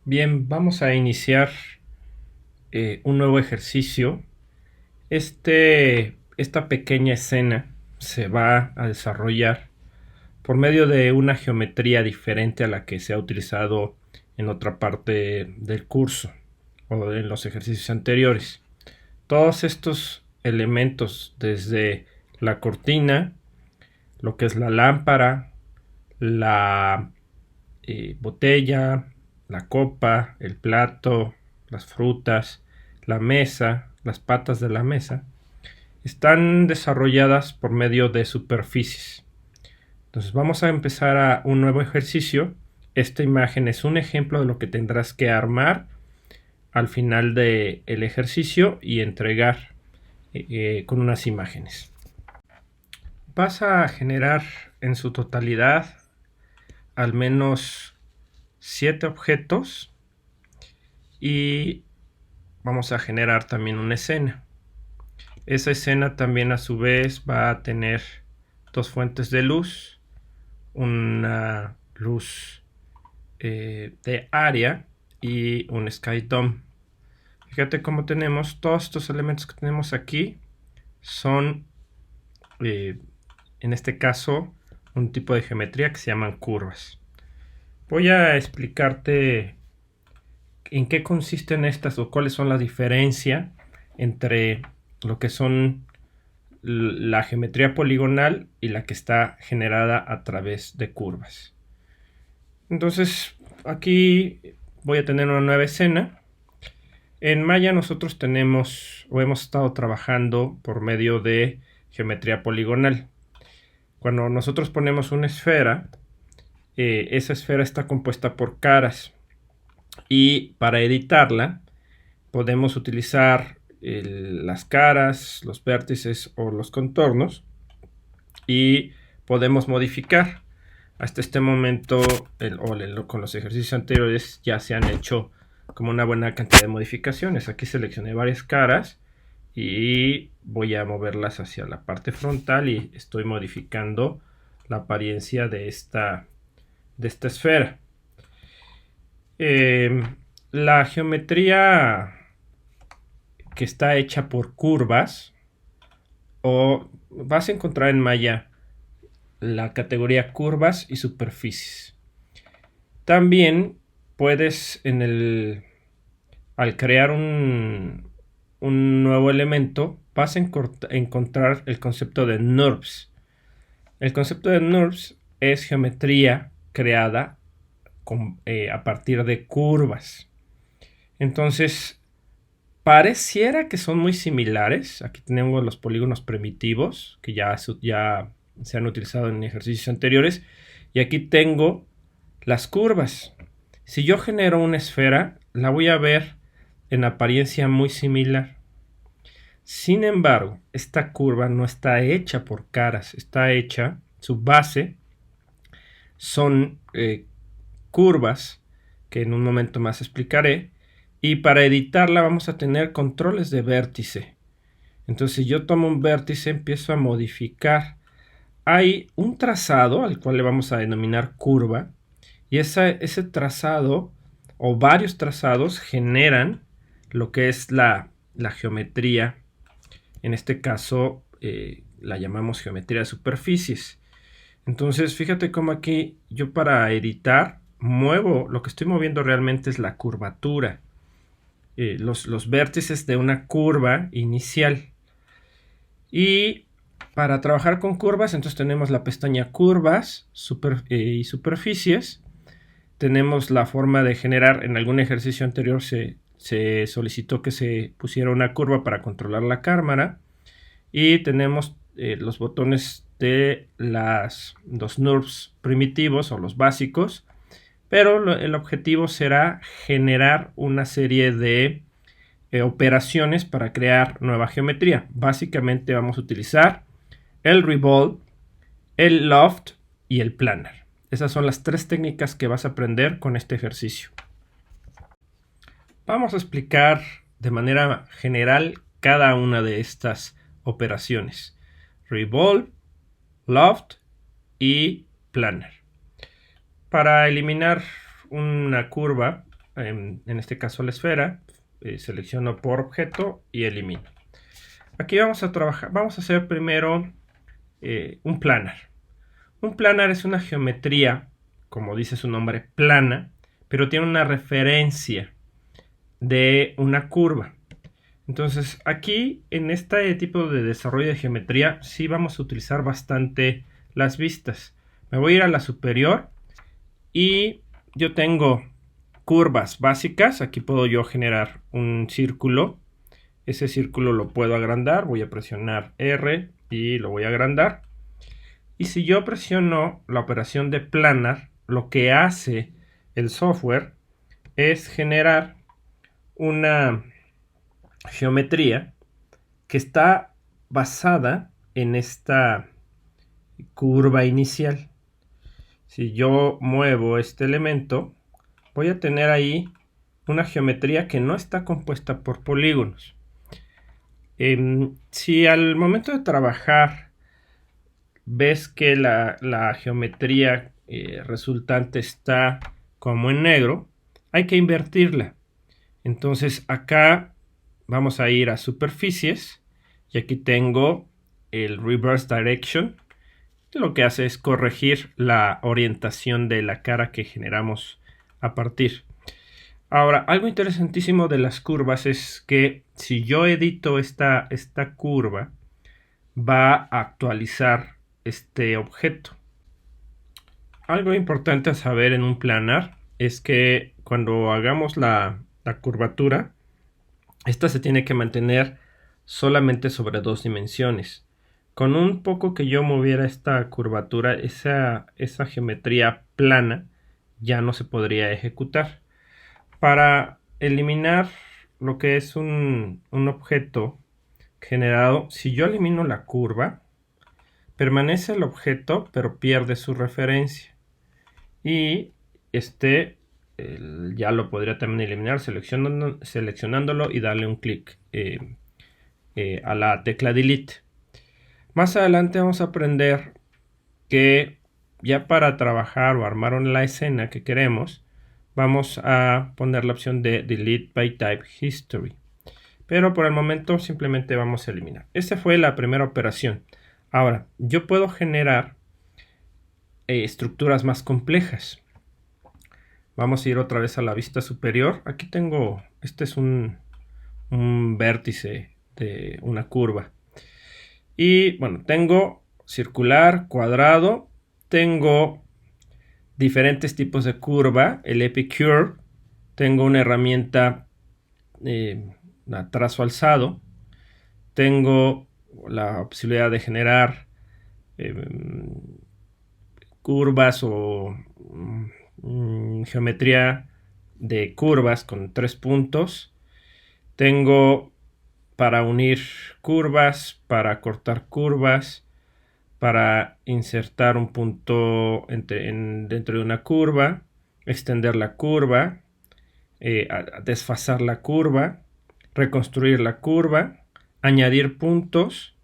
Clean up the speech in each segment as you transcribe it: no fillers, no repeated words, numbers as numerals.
Bien, vamos a iniciar un nuevo ejercicio. Esta pequeña escena se va a desarrollar por medio de una geometría diferente a la que se ha utilizado en otra parte del curso o en los ejercicios anteriores. Todos estos elementos, desde la cortina, lo que es la lámpara, la botella, la copa, el plato, las frutas, la mesa, las patas de la mesa, están desarrolladas por medio de superficies. Entonces vamos a empezar a un nuevo ejercicio. Esta imagen es un ejemplo de lo que tendrás que armar al final del ejercicio y entregar con unas imágenes. Vas a generar en su totalidad al menos 7 objetos y vamos a generar también una escena. Esa escena también a su vez va a tener dos fuentes de luz, una luz de área y un sky dome. Fíjate cómo tenemos todos estos elementos que tenemos aquí son en este caso un tipo de geometría que se llaman curvas. Voy a explicarte en qué consisten estas o cuáles son la diferencia entre lo que son la geometría poligonal y la que está generada a través de curvas. Entonces aquí voy a tener una nueva escena. En Maya nosotros tenemos o hemos estado trabajando por medio de geometría poligonal. Cuando nosotros ponemos una esfera, esa esfera está compuesta por caras y para editarla podemos utilizar las caras, los vértices o los contornos y podemos modificar. Hasta este momento con los ejercicios anteriores ya se han hecho como una buena cantidad de modificaciones. Aquí seleccioné varias caras y voy a moverlas hacia la parte frontal y estoy modificando la apariencia de esta esfera. La geometría que está hecha por curvas, o vas a encontrar en Maya la categoría curvas y superficies. También puedes al crear un nuevo elemento vas a encontrar el concepto de NURBS. El concepto de NURBS es geometría creada a partir de curvas. Entonces, pareciera que son muy similares. Aquí tenemos los polígonos primitivos que ya se han utilizado en ejercicios anteriores. Y aquí tengo las curvas. Si yo genero una esfera, la voy a ver en apariencia muy similar. Sin embargo, esta curva no está hecha por caras, está hecha, su base son curvas que en un momento más explicaré, y para editarla vamos a tener controles de vértice. Entonces si yo tomo un vértice empiezo a modificar. Hay un trazado al cual le vamos a denominar curva y ese trazado o varios trazados generan lo que es la geometría. En este caso la llamamos geometría de superficies. Entonces fíjate cómo aquí yo para editar muevo, lo que estoy moviendo realmente es la curvatura, los vértices de una curva inicial. Y para trabajar con curvas, entonces tenemos la pestaña curvas y superficies. Tenemos la forma de generar, en algún ejercicio anterior se solicitó que se pusiera una curva para controlar la cámara. Y tenemos los botones de los NURBS primitivos o los básicos. Pero el objetivo será generar una serie de operaciones para crear nueva geometría. Básicamente vamos a utilizar el revolve, el loft y el planar. Esas son las tres técnicas que vas a aprender con este ejercicio. Vamos a explicar de manera general cada una de estas operaciones: revolve, loft y planar. Para eliminar una curva, en este caso la esfera, selecciono por objeto y elimino. Aquí vamos a trabajar, vamos a hacer primero un planar. Un planar es una geometría, como dice su nombre, plana, pero tiene una referencia de una curva. Entonces aquí en este tipo de desarrollo de geometría sí vamos a utilizar bastante las vistas. Me voy a ir a la superior y yo tengo curvas básicas. Aquí puedo yo generar un círculo. Ese círculo lo puedo agrandar. Voy a presionar R y lo voy a agrandar. Y si yo presiono la operación de planar, lo que hace el software es generar una geometría que está basada en esta curva inicial. Si yo muevo este elemento, voy a tener ahí una geometría que no está compuesta por polígonos. Si al momento de trabajar ves que la geometría resultante está como en negro, hay que invertirla. Entonces acá vamos a ir a superficies y aquí tengo el reverse direction. Lo que hace es corregir la orientación de la cara que generamos a partir. Ahora, algo interesantísimo de las curvas es que si yo edito esta curva, va a actualizar este objeto. Algo importante a saber en un planar es que cuando hagamos la curvatura, esta se tiene que mantener solamente sobre 2 dimensiones. Con un poco que yo moviera esta curvatura, esa geometría plana ya no se podría ejecutar. Para eliminar lo que es un objeto generado, si yo elimino la curva, permanece el objeto pero pierde su referencia. Y ya lo podría también eliminar seleccionándolo y darle un clic a la tecla Delete. Más adelante vamos a aprender que ya para trabajar o armar la escena que queremos, vamos a poner la opción de Delete by Type History. Pero por el momento simplemente vamos a eliminar. Esta fue la primera operación. Ahora, yo puedo generar estructuras más complejas. Vamos a ir otra vez a la vista superior. Aquí tengo, este es un vértice de una curva. Y bueno, tengo circular, cuadrado, tengo diferentes tipos de curva, el Epicure, tengo una herramienta trazo alzado, tengo la posibilidad de generar curvas o geometría de curvas con 3 puntos, tengo para unir curvas, para cortar curvas, para insertar un punto dentro de una curva, extender la curva, desfasar la curva, reconstruir la curva, añadir puntos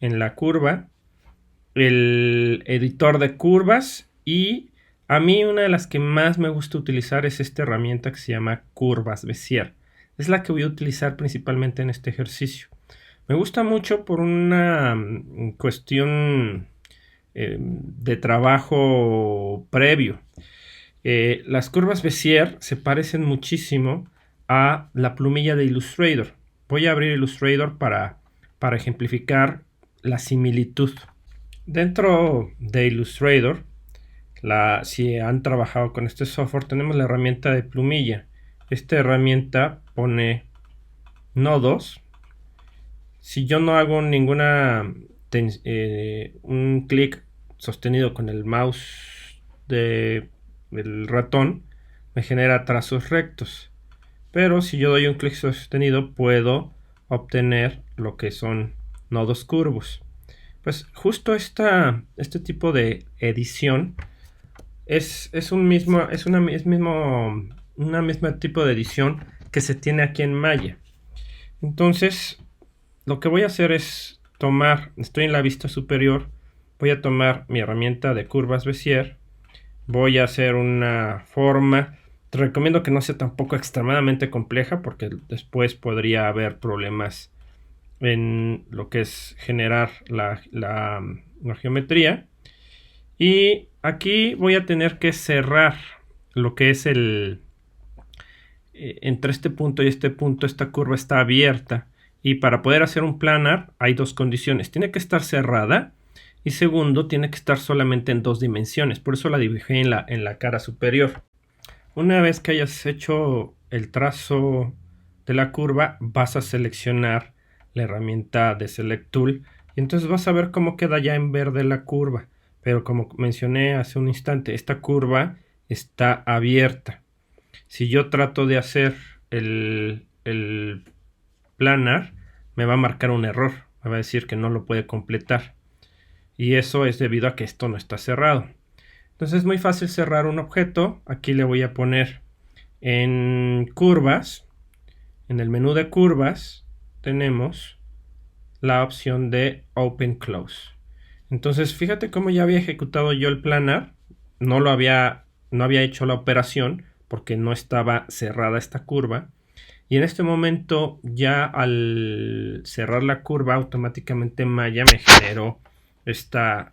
en la curva, el editor de curvas, y a mí una de las que más me gusta utilizar es esta herramienta que se llama Curvas Bezier. Es la que voy a utilizar principalmente en este ejercicio. Me gusta mucho por una cuestión de trabajo previo. Las curvas Bezier se parecen muchísimo a la plumilla de Illustrator. Voy a abrir Illustrator para ejemplificar la similitud. Dentro de Illustrator, si han trabajado con este software, tenemos la herramienta de plumilla. Esta herramienta pone nodos. Si yo no hago un clic sostenido con el mouse del ratón, me genera trazos rectos. Pero si yo doy un clic sostenido, puedo obtener lo que son nodos curvos. Pues justo este tipo de edición es una misma tipo de edición que se tiene aquí en Maya. Entonces, lo que voy a hacer es estoy en la vista superior, voy a tomar mi herramienta de curvas Bezier, voy a hacer una forma Te recomiendo que no sea tampoco extremadamente compleja porque después podría haber problemas en lo que es generar la geometría. Y aquí voy a tener que cerrar lo que es entre este punto y este punto, esta curva está abierta. Y para poder hacer un planar hay dos condiciones. Tiene que estar cerrada y segundo, tiene que estar solamente en dos dimensiones. Por eso la dibujé en la cara superior. Una vez que hayas hecho el trazo de la curva, vas a seleccionar la herramienta de Select Tool y entonces vas a ver cómo queda ya en verde la curva. Pero como mencioné hace un instante, esta curva está abierta. Si yo trato de hacer el planar, me va a marcar un error. Me va a decir que no lo puede completar. Y eso es debido a que esto no está cerrado. Entonces es muy fácil cerrar un objeto. Aquí le voy a poner en curvas. En el menú de curvas tenemos la opción de Open Close. Entonces fíjate cómo ya había ejecutado yo el planar. No había hecho la operación porque no estaba cerrada esta curva. Y en este momento ya al cerrar la curva automáticamente Maya me generó esta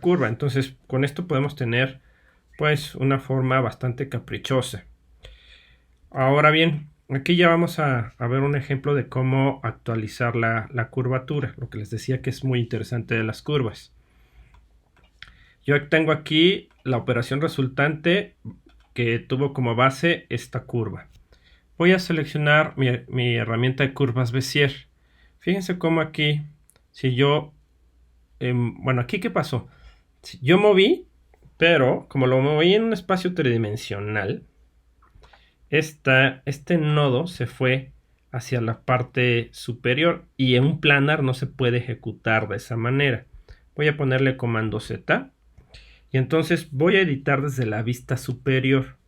curva. Entonces con esto podemos tener pues una forma bastante caprichosa. Ahora bien, aquí ya vamos a ver un ejemplo de cómo actualizar la curvatura, lo que les decía que es muy interesante de las curvas. Yo tengo aquí la operación resultante que tuvo como base esta curva. Voy a seleccionar mi herramienta de curvas Bézier. Fíjense cómo aquí, si yo, bueno, aquí ¿qué pasó? Yo moví, pero como lo moví en un espacio tridimensional, este nodo se fue hacia la parte superior y en un planar no se puede ejecutar de esa manera. Voy a ponerle comando Z y entonces voy a editar desde la vista superior.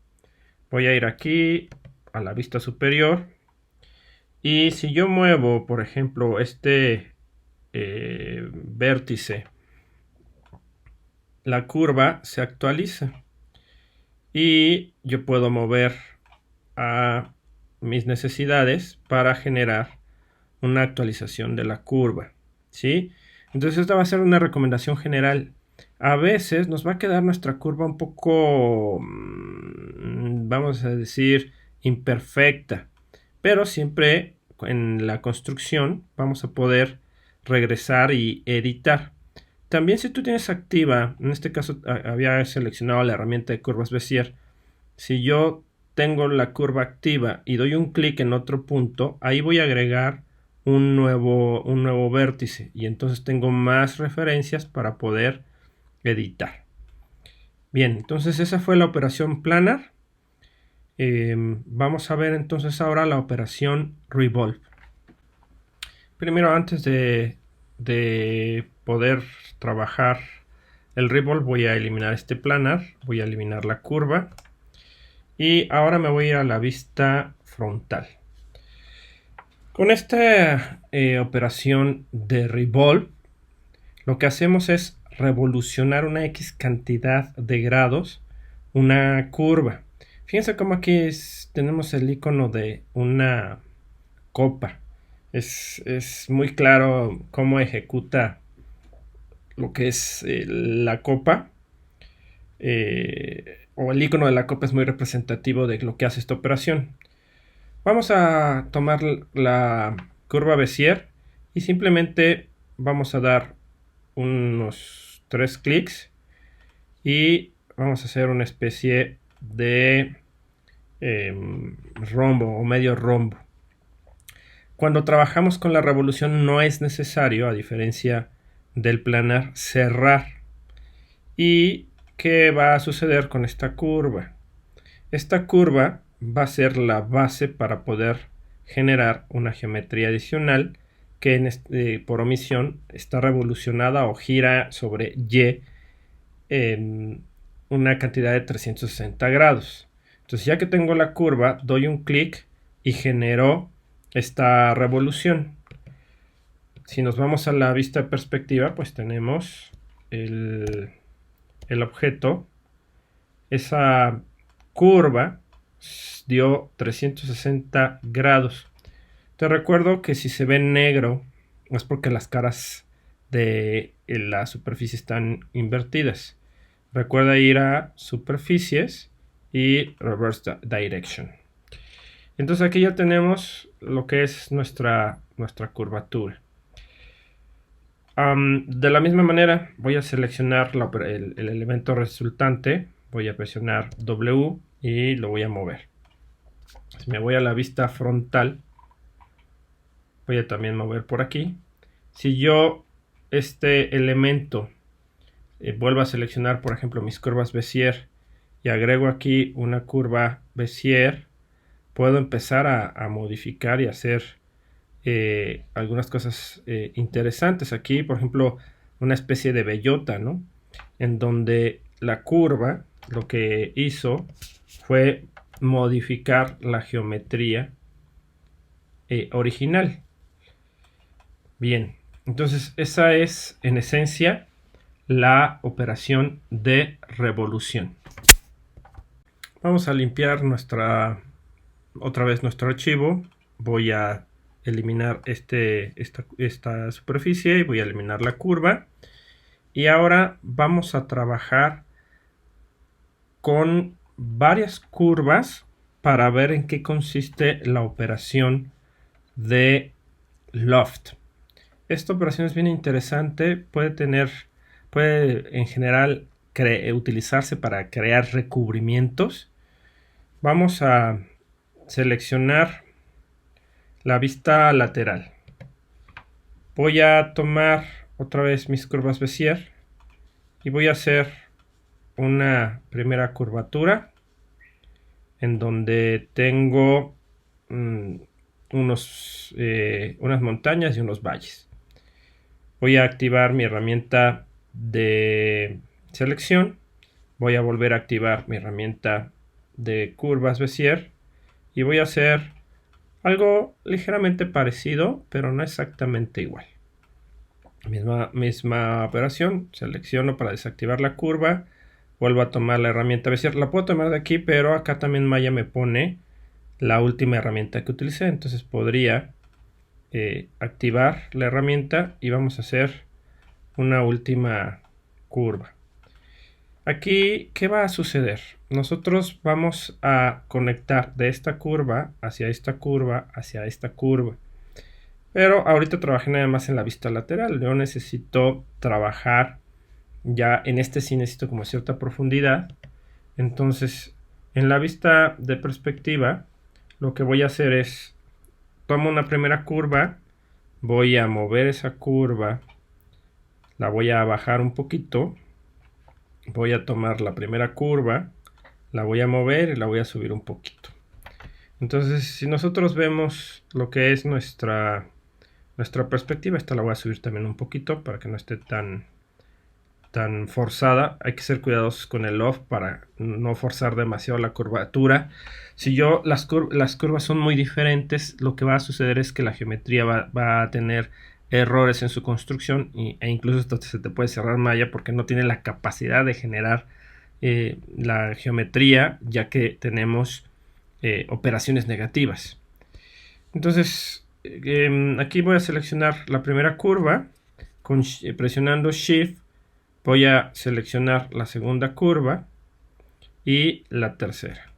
Voy a ir aquí a la vista superior y si yo muevo, por ejemplo, este vértice, la curva se actualiza y yo puedo mover a mis necesidades para generar una actualización de la curva, ¿sí? Entonces esta va a ser una recomendación general. A veces nos va a quedar nuestra curva un poco, vamos a decir, imperfecta, pero siempre en la construcción vamos a poder regresar y editar. También si tú tienes activa, en este caso había seleccionado la herramienta de curvas Bézier, si yo tengo la curva activa y doy un clic en otro punto, ahí voy a agregar un nuevo vértice y entonces tengo más referencias para poder editar. Bien, entonces esa fue la operación planar. Vamos a ver entonces ahora la operación revolve. Primero, antes de poder trabajar el revolve, voy a eliminar este planar, voy a eliminar la curva. Y ahora me voy a la vista frontal. Con esta operación de revolve, lo que hacemos es revolucionar una X cantidad de grados una curva. Fíjense cómo aquí tenemos el icono de una copa. Es muy claro cómo ejecuta lo que es la copa. O el icono de la copa es muy representativo de lo que hace esta operación. Vamos a tomar la curva Bézier y simplemente vamos a dar unos 3 clics y vamos a hacer una especie de rombo o medio rombo. Cuando trabajamos con la revolución no es necesario, a diferencia del planar, cerrar. ¿Y qué va a suceder con esta curva? Esta curva va a ser la base para poder generar una geometría adicional que por omisión está revolucionada o gira sobre Y en una cantidad de 360 grados. Entonces ya que tengo la curva, doy un clic y genero esta revolución. Si nos vamos a la vista de perspectiva, pues tenemos el objeto, esa curva dio 360 grados. Te recuerdo que si se ve negro es porque las caras de la superficie están invertidas. Recuerda ir a superficies y reverse direction. Entonces aquí ya tenemos lo que es nuestra curvatura. De la misma manera voy a seleccionar el elemento resultante, voy a presionar W y lo voy a mover. Si me voy a la vista frontal, voy a también mover por aquí. Si yo este elemento vuelvo a seleccionar, por ejemplo, mis curvas Bézier y agrego aquí una curva Bézier, puedo empezar a modificar y hacer algunas cosas interesantes. Aquí, por ejemplo, una especie de bellota, ¿no? En donde la curva lo que hizo fue modificar la geometría original. Bien, entonces esa es en esencia la operación de revolución. Vamos a limpiar otra vez nuestro archivo. Voy a eliminar esta superficie y voy a eliminar la curva. Y ahora vamos a trabajar con varias curvas para ver en qué consiste la operación de loft. Esta operación es bien interesante, puede en general utilizarse para crear recubrimientos. Vamos a seleccionar la vista lateral. Voy a tomar otra vez mis curvas Bézier y voy a hacer una primera curvatura en donde tengo unas montañas y unos valles. Voy a activar mi herramienta de selección. Voy a volver a activar mi herramienta de curvas Bézier y voy a hacer algo ligeramente parecido, pero no exactamente igual. Misma operación, selecciono para desactivar la curva, vuelvo a tomar la herramienta Bézier. La puedo tomar de aquí, pero acá también Maya me pone la última herramienta que utilicé. Entonces podría activar la herramienta y vamos a hacer una última curva. Aquí, ¿qué va a suceder? Nosotros vamos a conectar de esta curva hacia esta curva hacia esta curva. Pero ahorita trabajé nada más en la vista lateral. Yo necesito trabajar ya en este sí necesito como cierta profundidad. Entonces, en la vista de perspectiva, lo que voy a hacer es tomo una primera curva, voy a mover esa curva, la voy a bajar un poquito, voy a tomar la primera curva, la voy a mover y la voy a subir un poquito. Entonces, si nosotros vemos lo que es nuestra perspectiva, esta la voy a subir también un poquito para que no esté tan forzada. Hay que ser cuidadosos con el loft para no forzar demasiado la curvatura. Si las curvas son muy diferentes, lo que va a suceder es que la geometría va a tener errores en su construcción e incluso esto se te puede cerrar Maya porque no tiene la capacidad de generar la geometría, ya que tenemos operaciones negativas. Entonces aquí voy a seleccionar la primera curva presionando Shift. Voy a seleccionar la segunda curva y la tercera.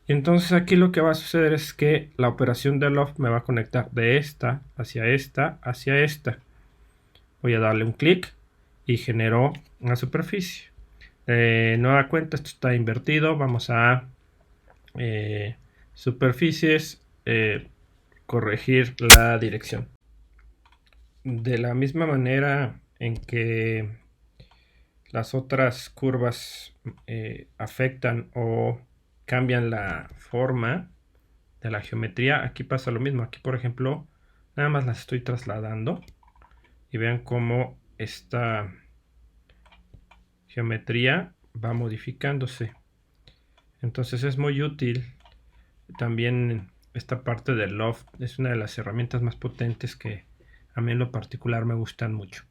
Entonces aquí lo que va a suceder es que la operación de loft me va a conectar de esta hacia esta hacia esta. Voy a darle un clic y generó una superficie. Nueva cuenta, esto está invertido. Vamos a superficies, corregir la dirección. De la misma manera en que las otras curvas afectan o cambian la forma de la geometría, aquí pasa lo mismo. Aquí, por ejemplo, nada más las estoy trasladando y vean cómo esta geometría va modificándose. Entonces es muy útil. También esta parte del loft es una de las herramientas más potentes que a mí en lo particular me gustan mucho.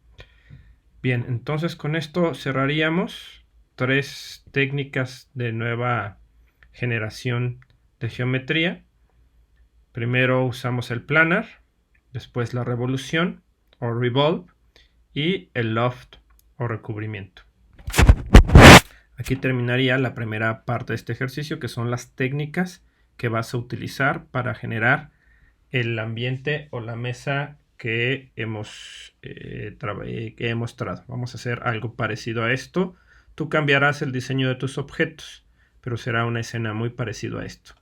Bien, entonces con esto cerraríamos 3 técnicas de nueva generación de geometría. Primero usamos el planar, después la revolución o revolve y el loft o recubrimiento. Aquí terminaría la primera parte de este ejercicio, que son las técnicas que vas a utilizar para generar el ambiente o la mesa que hemos mostrado. Vamos a hacer algo parecido a esto. Tú cambiarás el diseño de tus objetos, pero será una escena muy parecida a esto.